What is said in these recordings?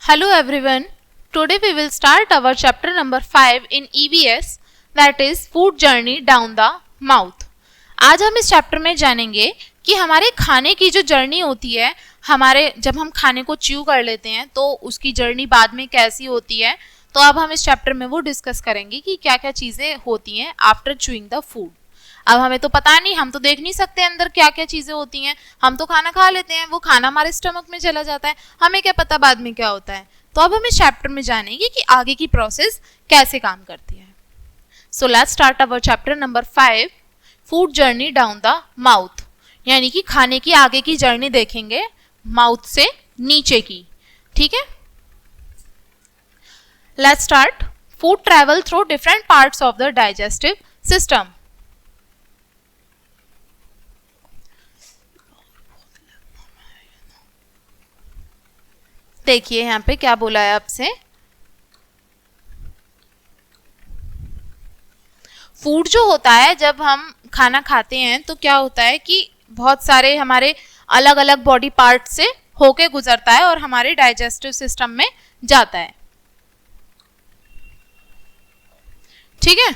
Hello everyone. Today we will start our chapter number 5 in EVS, that is food journey down the mouth. आज हम इस chapter में जानेंगे कि हमारे खाने की जो जर्नी होती है, हमारे जब हम खाने को च्यू कर लेते हैं तो उसकी जर्नी बाद में कैसी होती है। तो अब हम इस चैप्टर में वो डिस्कस करेंगे कि क्या क्या चीज़ें होती हैं आफ्टर च्यूइंग द फूड। अब हमें तो पता नहीं, हम तो देख नहीं सकते अंदर क्या क्या चीज़ें होती हैं। हम तो खाना खा लेते हैं, वो खाना हमारे स्टमक में चला जाता है, हमें क्या पता बाद में क्या होता है। तो अब हम इस चैप्टर में जानेंगे कि आगे की प्रोसेस कैसे काम करती है। So let's start our chapter number 5, food journey down the mouth, यानी कि खाने की आगे की जर्नी देखेंगे माउथ से नीचे की। ठीक है, let's start. Food travel through different parts of the digestive system. देखिए यहाँ पे क्या बोला है आपसे, फूड जो होता है जब हम खाना खाते हैं तो क्या होता है कि बहुत सारे हमारे अलग अलग बॉडी पार्ट से होके गुजरता है और हमारे डाइजेस्टिव सिस्टम में जाता है। ठीक है,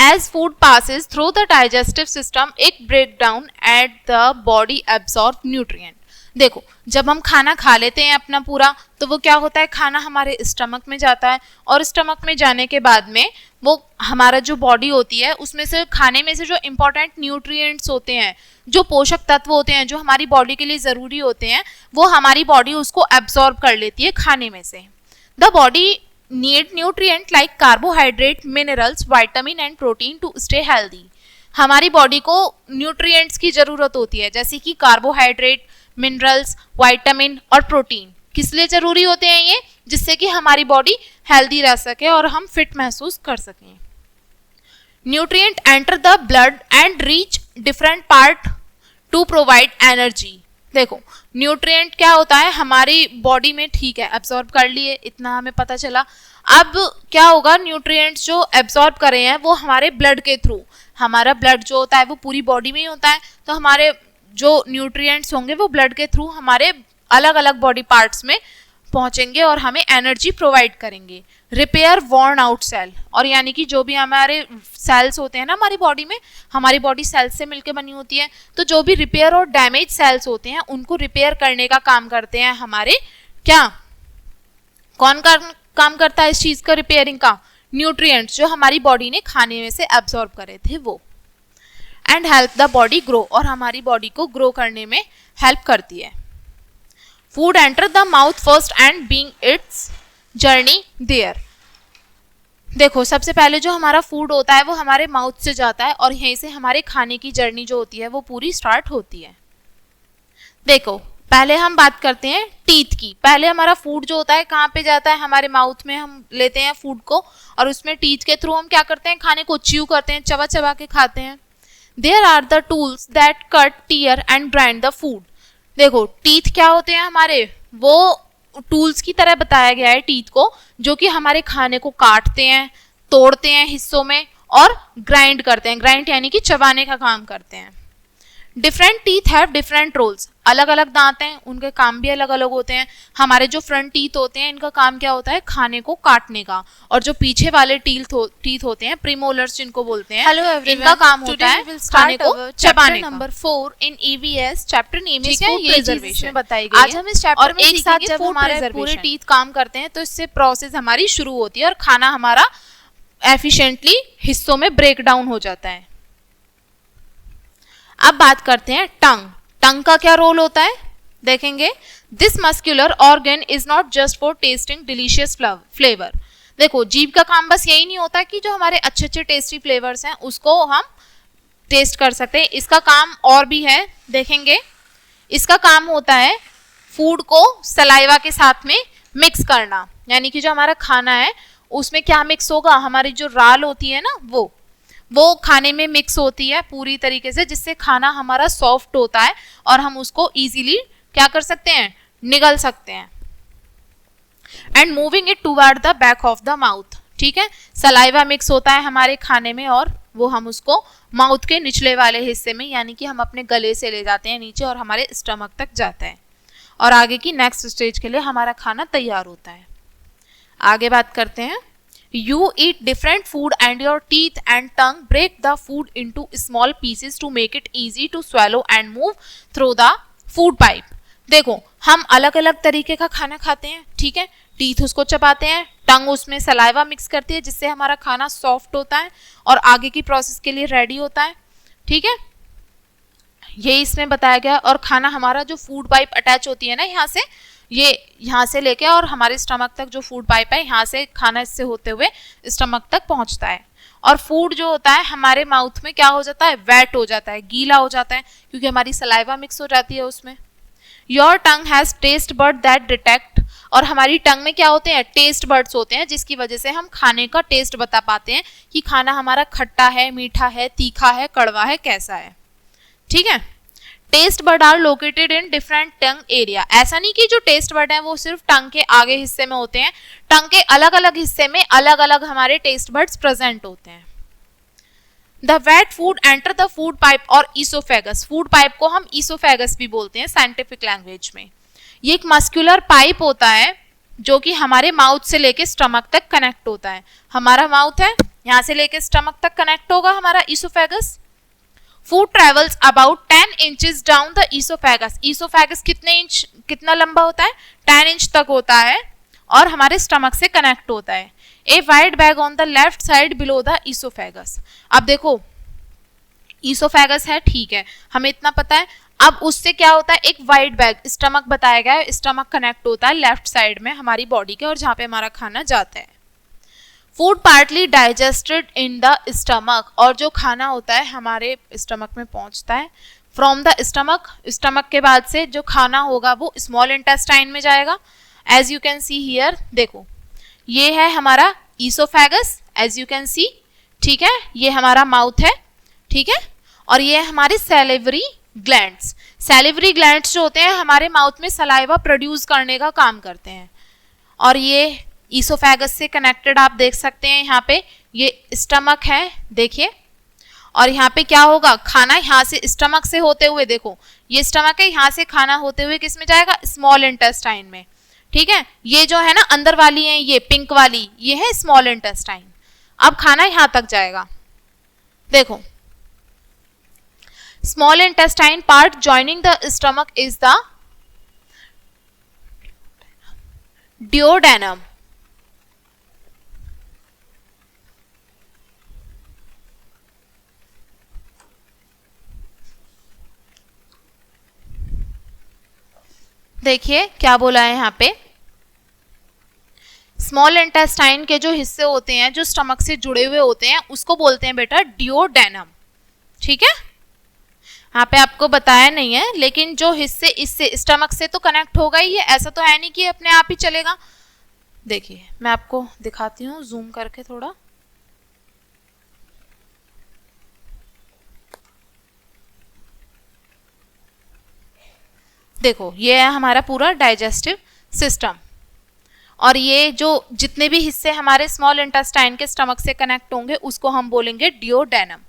as food passes through the digestive system it break down at the body absorb nutrient. देखो, जब हम खाना खा लेते हैं अपना पूरा, तो वो क्या होता है, खाना हमारे स्टमक में जाता है और स्टमक में जाने के बाद में वो हमारा जो बॉडी होती है उसमें से खाने में से जो इम्पोर्टेंट न्यूट्रिएंट्स होते हैं, जो पोषक तत्व होते हैं जो हमारी बॉडी के लिए ज़रूरी होते हैं, वो हमारी बॉडी उसको एब्जॉर्ब कर लेती है खाने में से। The body need nutrient like carbohydrate, minerals, vitamin and protein to stay healthy. हमारी बॉडी को न्यूट्रिएंट्स की ज़रूरत होती है, जैसे कि कार्बोहाइड्रेट, मिनरल्स, विटामिन और प्रोटीन। किस लिए जरूरी होते हैं ये? जिससे कि हमारी बॉडी हेल्दी रह सके और हम फिट महसूस कर सकें। Nutrient enter the blood and reach different part two provide energy. देखो, न्यूट्रिएंट क्या होता है, हमारी बॉडी में ठीक है एब्जॉर्ब कर लिए, इतना हमें पता चला। अब क्या होगा, न्यूट्रिएंट्स जो एब्जॉर्ब करे हैं वो हमारे ब्लड के थ्रू, हमारा ब्लड जो होता है वो पूरी बॉडी में ही होता है, तो हमारे जो न्यूट्रिएंट्स होंगे वो ब्लड के थ्रू हमारे अलग अलग बॉडी पार्ट्स में पहुंचेंगे और हमें एनर्जी प्रोवाइड करेंगे। रिपेयर वॉर्न आउट सेल, और यानी कि जो भी हमारे सेल्स होते हैं ना हमारी बॉडी में, हमारी बॉडी सेल्स से मिलकर बनी होती है, तो जो भी रिपेयर और डैमेज सेल्स होते हैं उनको रिपेयर करने का काम करते हैं हमारे क्या, कौन काम करता है इस चीज़ का, रिपेयरिंग का? न्यूट्रिएंट्स जो हमारी बॉडी ने खाने में से एब्जॉर्ब करे थे वो। And help the body grow, और हमारी बॉडी को ग्रो करने में हेल्प करती है। Food enter the mouth first and being its journey there. देखो, सबसे पहले जो हमारा फूड होता है वो हमारे माउथ से जाता है और यहीं से हमारे खाने की जर्नी जो होती है वो पूरी स्टार्ट होती है। देखो, पहले हम बात करते हैं टीथ की। पहले हमारा फूड जो होता है कहाँ पे जाता है, हमारे माउथ में हम लेते हैं फूड को और उसमें टीथ के थ्रू हम क्या करते हैं, खाने को च्यू करते हैं, चबा चबा के खाते हैं। There are the tools that cut, tear and grind the food. देखो, टीथ क्या होते हैं हमारे, वो टूल्स की तरह बताया गया है टीथ को, जो कि हमारे खाने को काटते हैं, तोड़ते हैं हिस्सों में और ग्राइंड करते हैं। ग्राइंड यानी कि चबाने का काम करते हैं। Different teeth have different roles. अलग अलग दांत हैं, उनके काम भी अलग अलग होते हैं। हमारे जो फ्रंट टीथ होते हैं इनका काम क्या होता है, खाने को काटने का, और जो पीछे वाले टीथ होते हैं, प्रीमोलर्स जिनको बोलते हैं, इनका काम होता है खाने को चबाने का। Number 4 in EVS, chapter name is food preservation बताई गई है। आज हम इस चैप्टर में एक साथ जब हमारे पूरे टीथ काम करते हैं तो इससे प्रोसेस हमारी शुरू होती है और खाना हमारा एफिशिएंटली हिस्सों में ब्रेक डाउन हो जाता है। अब बात करते हैं टंग। टंग का क्या रोल होता है देखेंगे। This muscular organ is not just for testing delicious flavour. देखो, जीभ का काम बस यही नहीं होता कि जो हमारे अच्छे अच्छे टेस्टी फ्लेवर्स हैं उसको हम टेस्ट कर सकते हैं, इसका काम और भी है। देखेंगे, इसका काम होता है फूड को सलाइवा के साथ में मिक्स करना, यानी कि जो हमारा खाना है उसमें क्या मिक्स होगा, हमारी जो राल होती है ना वो खाने में मिक्स होती है पूरी तरीके से, जिससे खाना हमारा सॉफ्ट होता है और हम उसको इजीली क्या कर सकते हैं, निगल सकते हैं। And moving it toward the back of the mouth. ठीक है, सलाइवा मिक्स होता है हमारे खाने में और वो हम उसको माउथ के निचले वाले हिस्से में, यानी कि हम अपने गले से ले जाते हैं नीचे और हमारे स्टमक तक जाता है। और आगे की नेक्स्ट स्टेज के लिए हमारा खाना तैयार होता है। आगे बात करते हैं। You eat different food and your teeth and tongue break the food into small pieces to make it easy to swallow and move through the food pipe. देखो, हम अलग अलग तरीके का खाना खाते हैं, ठीक है। टीथ उसको चबाते हैं, टंग उसमें सलाइवा मिक्स करती है जिससे हमारा खाना सॉफ्ट होता है और आगे की प्रोसेस के लिए रेडी होता है, ठीक है। ये इसमें बताया गया। और खाना हमारा जो फूड पाइप अटैच होती है ना यहाँ से, ये यहाँ से लेके और हमारे स्टमक तक जो फूड पाइप है, यहाँ से खाना इससे होते हुए स्टमक तक पहुँचता है। और फूड जो होता है हमारे माउथ में क्या हो जाता है, वेट हो जाता है, गीला हो जाता है, क्योंकि हमारी सलाइवा मिक्स हो जाती है उसमें। Your tongue has taste bud that detect, और हमारी टंग में क्या होते हैं, टेस्ट बर्ड्स होते हैं, जिसकी वजह से हम खाने का टेस्ट बता पाते हैं कि खाना हमारा खट्टा है, मीठा है, तीखा है, कड़वा है, कैसा है, ठीक है। Taste bird are located in different tongue area. ऐसा नहीं कि जो टेस्ट बर्ड है वो सिर्फ टंग के आगे हिस्से में होते हैं, टंग के अलग अलग हिस्से में अलग अलग हमारे टेस्ट बर्ड्स प्रेजेंट होते हैं। The wet food enter the food pipe और ईसोफेगस। फूड पाइप को हम ईसोफेगस भी बोलते हैं साइंटिफिक लैंग्वेज में। ये एक मस्कुलर पाइप होता है जो कि हमारे माउथ से लेके स्टमक तक कनेक्ट होता है। हमारा माउथ है, यहाँ से लेके स्टमक तक कनेक्ट होगा हमारा oesophagus. Food travels about 10 inches down the oesophagus. Oesophagus कितना लंबा होता है, 10 इंच तक होता है और हमारे स्टमक से कनेक्ट होता है। A wide bag on the left side below the oesophagus. अब देखो, ईसोफेगस है, ठीक है, हमें इतना पता है। अब उससे क्या होता है, एक वाइड बैग, स्टमक बताया गया है, स्टमक कनेक्ट होता है लेफ्ट साइड में हमारी बॉडी के, और जहाँ पे हमारा खाना जाता है। Food partly digested in the stomach, और जो खाना होता है हमारे स्टमक में पहुंचता है। फ्रॉम द स्टमक, स्टमक के बाद से जो खाना होगा वो स्मॉल इंटेस्टाइन में जाएगा। As you can see here, देखो ये है हमारा esophagus, as you can see, ठीक है, ये हमारा माउथ है, ठीक है, और ये है हमारे सैलिवरी ग्लैंड्स। सैलिवरी ग्लैंड्स जो होते हैं हमारे माउथ में सलाइवा प्रोड्यूस करने का काम करते हैं, और ये ईसोफेगस से कनेक्टेड आप देख सकते हैं। यहाँ पे ये स्टमक है, देखिए, और यहाँ पे क्या होगा, खाना यहाँ से स्टमक से होते हुए, देखो ये स्टमक है, यहाँ से खाना होते हुए किस में जाएगा, स्मॉल इंटेस्टाइन में, ठीक है। ये जो है ना अंदर वाली है, ये पिंक वाली, ये है स्मॉल इंटेस्टाइन। अब खाना यहाँ तक जाएगा, देखो small intestine part joining the stomach is the duodenum. देखिए क्या बोला है यहाँ पे, स्मॉल इंटेस्टाइन के जो हिस्से होते हैं जो स्टमक से जुड़े हुए होते हैं उसको बोलते हैं बेटा डियोडेनम, ठीक है। यहाँ पे आपको बताया नहीं है, लेकिन जो हिस्से इससे स्टमक से तो कनेक्ट होगा ही है, ऐसा तो है नहीं कि अपने आप ही चलेगा। देखिए मैं आपको दिखाती हूँ जूम करके थोड़ा, देखो ये है हमारा पूरा डाइजेस्टिव सिस्टम, और ये जो जितने भी हिस्से हमारे स्मॉल इंटेस्टाइन के स्टमक से कनेक्ट होंगे उसको हम बोलेंगे डियोडेनम।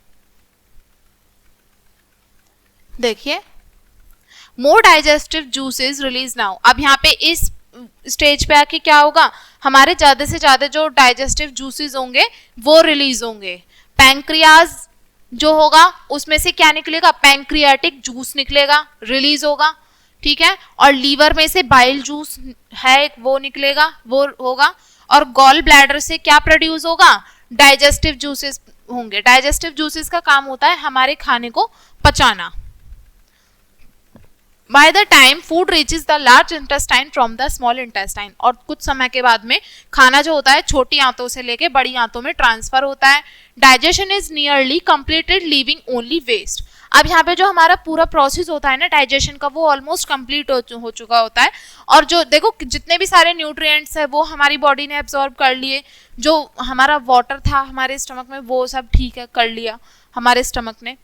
देखिए मोर डाइजेस्टिव जूसेस रिलीज नाउ। अब यहाँ पे इस स्टेज पे आके क्या होगा, हमारे ज्यादा से ज्यादा जो डाइजेस्टिव जूसेस होंगे वो रिलीज होंगे। पैंक्रियाज जो होगा उसमें से क्या निकलेगा, पैंक्रियाटिक जूस निकलेगा, रिलीज होगा, ठीक है। और लीवर में से बाइल जूस है वो निकलेगा, वो होगा। और गॉल ब्लैडर से क्या प्रोड्यूस होगा, डाइजेस्टिव जूसेस होंगे। डाइजेस्टिव जूसेस का काम होता है हमारे खाने को पचाना। By the time food reaches the large intestine from the small intestine, और कुछ समय के बाद में खाना जो होता है छोटी आंतों से लेके बड़ी आंतों में ट्रांसफर होता है। Digestion is nearly completed leaving only waste. अब यहाँ पे जो हमारा पूरा प्रोसेस होता है ना डाइजेशन का, वो ऑलमोस्ट कंप्लीट हो चुका होता है, और जो देखो जितने भी सारे न्यूट्रिएंट्स है वो हमारी बॉडी ने एब्जॉर्ब कर लिए। जो हमारा वाटर था हमारे स्टमक में वो सब ठीक है कर लिया हमारे स्टमक ने।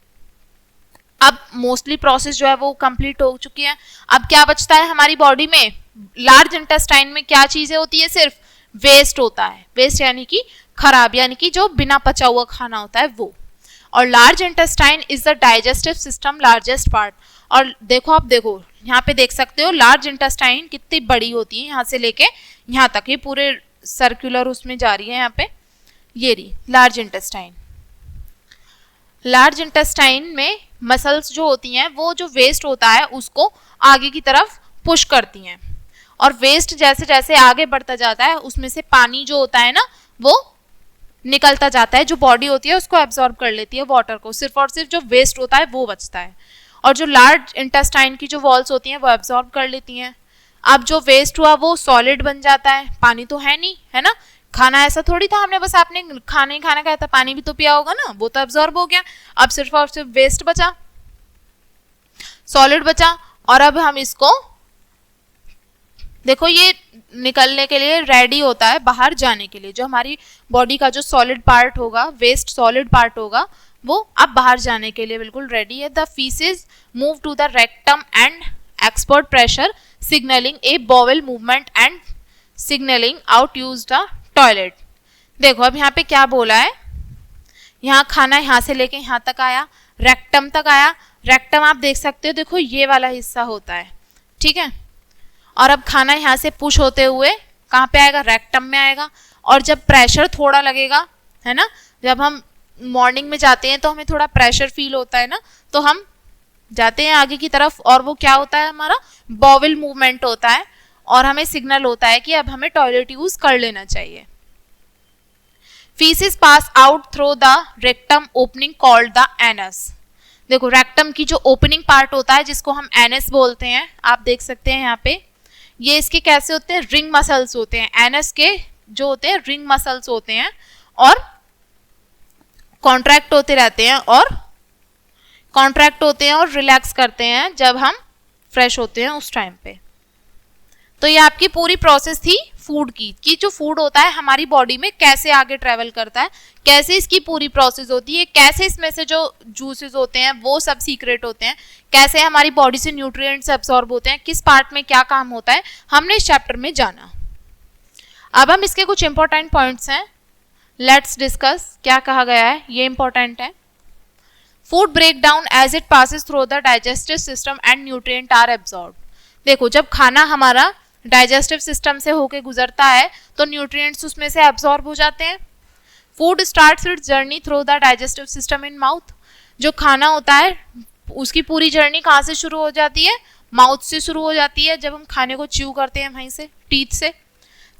अब मोस्टली प्रोसेस जो है वो कंप्लीट हो चुकी है। अब क्या बचता है हमारी बॉडी में, लार्ज इंटेस्टाइन में क्या चीजें होती है, सिर्फ वेस्ट होता है। वेस्ट यानी कि खराब, यानी कि जो बिना पचा हुआ खाना होता है वो। और large intestine is the digestive system largest part. और देखो, आप देखो यहाँ पे देख सकते हो लार्ज इंटेस्टाइन कितनी बड़ी होती है, यहाँ से लेके यहाँ तक, ये पूरे सर्कुलर उसमें जा रही है यहाँ पे, ये रही लार्ज इंटेस्टाइन। लार्ज इंटेस्टाइन में मसल्स जो होती हैं वो जो वेस्ट होता है उसको आगे की तरफ पुश करती हैं, और वेस्ट जैसे जैसे आगे बढ़ता जाता है उसमें से पानी जो होता है ना वो निकलता जाता है, जो बॉडी होती है उसको एब्जॉर्ब कर लेती है वाटर को, सिर्फ और सिर्फ जो वेस्ट होता है वो बचता है, और जो लार्ज इंटेस्टाइन की जो वॉल्स होती हैं वो एब्जॉर्ब कर लेती हैं। अब जो वेस्ट हुआ वो सॉलिड बन जाता है, पानी तो है नहीं, है ना, खाना ऐसा थोड़ी था हमने बस आपने खाना ही खाना खाया था, पानी भी तो पिया होगा ना, वो तो एब्जॉर्ब हो गया। अब सिर्फ और सिर्फ वेस्ट बचा, सॉलिड बचा, और अब हम इसको देखो ये निकलने के लिए रेडी होता है बाहर जाने के लिए, जो हमारी बॉडी का जो सॉलिड पार्ट होगा, वेस्ट सॉलिड पार्ट होगा, वो अब बाहर जाने के लिए बिल्कुल रेडी है। The faeces move to the rectum and expert pressure signalling a bowel movement and signalling out use the toilet. देखो अब यहाँ पे क्या बोला है, यहाँ खाना यहाँ से लेके यहाँ तक आया, रेक्टम तक आया, रेक्टम आप देख सकते हो, देखो ये वाला हिस्सा होता है, ठीक है, और अब खाना यहाँ से पुश होते हुए कहाँ पे आएगा, रेक्टम में आएगा, और जब प्रेशर थोड़ा लगेगा, है ना, जब हम मॉर्निंग में जाते हैं तो हमें थोड़ा प्रेशर फील होता है ना, तो हम जाते हैं आगे की तरफ, और वो क्या होता है, हमारा बॉवेल मूवमेंट होता है, और हमें सिग्नल होता है कि अब हमें टॉयलेट यूज कर लेना चाहिए। Faeces pass out through the rectum opening called the anus. देखो रेक्टम की जो ओपनिंग पार्ट होता है जिसको हम एनस बोलते हैं, आप देख सकते हैं यहाँ पे, ये इसके कैसे होते हैं, रिंग मसल्स होते हैं, एनस के जो होते हैं रिंग मसल्स होते हैं, और कॉन्ट्रैक्ट होते रहते हैं और रिलैक्स करते हैं जब हम फ्रेश होते हैं उस टाइम पे। तो ये आपकी पूरी प्रोसेस थी फूड की, कि जो फूड होता है हमारी बॉडी में कैसे आगे ट्रेवल करता है, कैसे इसकी पूरी प्रोसेस होती है, कैसे इसमें से जो जूसेस होते हैं वो सब सीक्रेट होते हैं, कैसे हमारी बॉडी से न्यूट्रिएंट्स एब्सॉर्ब होते हैं, किस पार्ट में क्या काम होता है, हमने इस चैप्टर में जाना। अब हम इसके कुछ इंपॉर्टेंट पॉइंट्स हैं, लेट्स डिस्कस क्या कहा गया है, ये इंपॉर्टेंट है। Food break down as it passes through the digestive system and nutrient are absorb. देखो जब खाना हमारा डाइजेस्टिव सिस्टम से होके गुजरता है तो न्यूट्रिएंट्स उसमें से एब्सॉर्ब हो जाते हैं। Food starts it's journey through the digestive system in mouth. जो खाना होता है उसकी पूरी जर्नी कहाँ से शुरू हो जाती है, माउथ से शुरू हो जाती है, जब हम खाने को च्यू करते हैं वहीं से, टीथ से।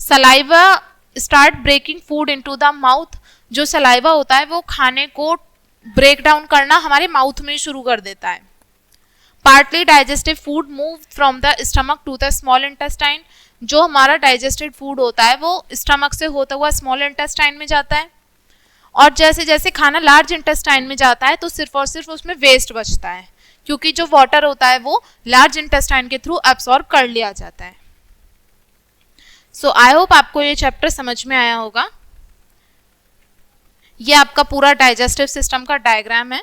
Saliva start breaking food into the mouth. जो सलाइवा होता है वो खाने को ब्रेक डाउन करना हमारे माउथ में शुरू कर देता है। Partly digestive food move from the stomach to the small intestine. जो हमारा डाइजेस्टेड फूड होता है वो स्टमक से होता हुआ स्मॉल इंटेस्टाइन में जाता है, और जैसे जैसे खाना लार्ज इंटेस्टाइन में जाता है तो सिर्फ और सिर्फ उसमें वेस्ट बचता है, क्योंकि जो वाटर होता है वो लार्ज इंटेस्टाइन के थ्रू एब्सॉर्ब कर लिया जाता है। सो आई होप आपको ये चैप्टर समझ में आया होगा। ये आपका पूरा डाइजेस्टिव सिस्टम का डायग्राम है,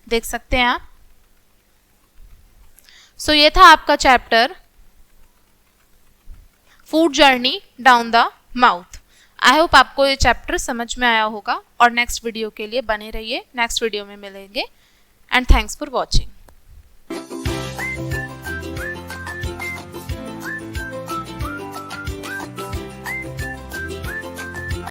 देख सकते हैं आप। सो ये था आपका chapter food journey down the mouth. I hope आपको ये चैप्टर समझ में आया होगा, और नेक्स्ट वीडियो के लिए बने रहिए, नेक्स्ट वीडियो में मिलेंगे, एंड थैंक्स फॉर वॉचिंग।